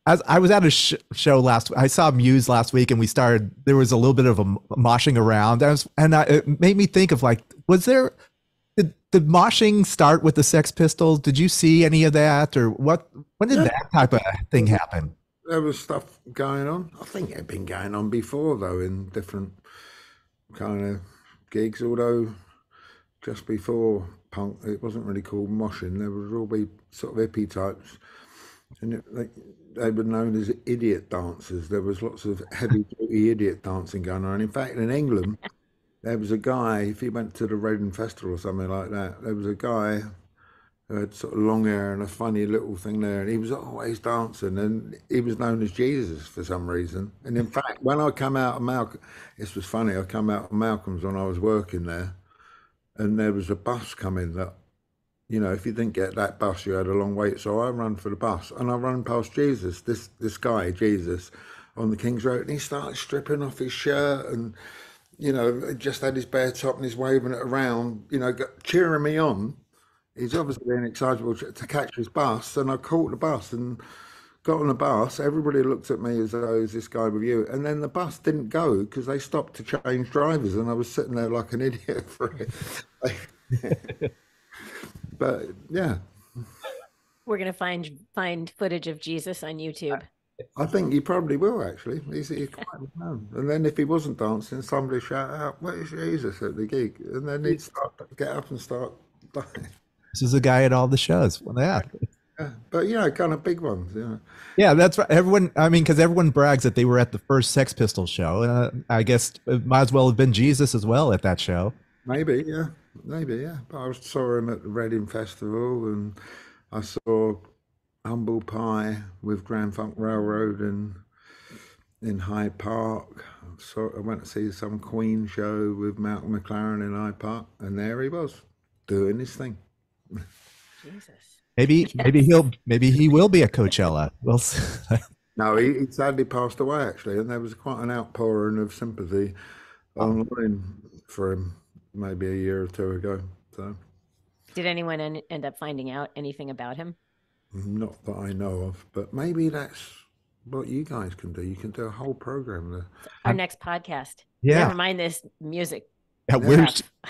as I was at a show I saw Muse last week, and there was a little bit of a moshing around. It made me think of like, did moshing start with the Sex Pistols? Did you see any of that, or what? When did Yeah, that type of thing happen? there was stuff going on. I think it had been going on before, though, in different kind of gigs. Although just before punk, it wasn't really called moshing. There would all be sort of hippie types, and they were known as idiot dancers. There was lots of heavy duty idiot dancing going on. In fact, in England, there was a guy. If you went to the Reading Festival or something like that, there was a guy who had sort of long hair and a funny little thing there, and he was always dancing, and he was known as Jesus for some reason. And in fact, when I come out of Malcolm, this was funny. I come out of Malcolm's when I was working there, and there was a bus coming that, if you didn't get that bus, you had a long wait. So I run for the bus, and I run past Jesus, this guy Jesus, on the King's Road, and he started stripping off his shirt and just had his bare top and he's waving it around, cheering me on. He's obviously being excitable to catch his bus, and I caught the bus and got on the bus. Everybody looked at me as though, is this guy with you? And then the bus didn't go because they stopped to change drivers, and I was sitting there like an idiot for it. But yeah, We're gonna find footage of Jesus on YouTube. I think you probably will actually. He's quite known. And then if he wasn't dancing, somebody shout out, "Where's Jesus?" at the gig, and then he'd get up and start dancing. This is a guy at all the shows. Well, yeah. Yeah, but kind of big ones. Yeah, that's right. Because everyone brags that they were at the first Sex Pistols show, and I guess it might as well have been Jesus as well at that show. Maybe, yeah. But I saw him at the Reading Festival, and I saw Humble Pie with Grand Funk Railroad in Hyde Park. So I went to see some Queen show with Malcolm McLaren in Hyde Park, and there he was doing his thing. Jesus. Maybe he will be at Coachella. We'll see. No, he sadly passed away actually, and there was quite an outpouring of sympathy online for him maybe a year or two ago. So, did anyone end up finding out anything about him? Not that I know of, but maybe that's what you guys can do. You can do a whole program there. Our next podcast. Yeah. Never mind this music. Yeah,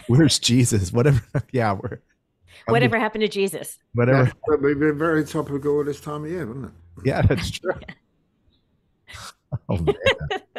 where's Jesus? Whatever. Yeah, whatever happened to Jesus? Whatever. Yeah, we've been very topical this time of year, wasn't it? Yeah, that's true. Oh man.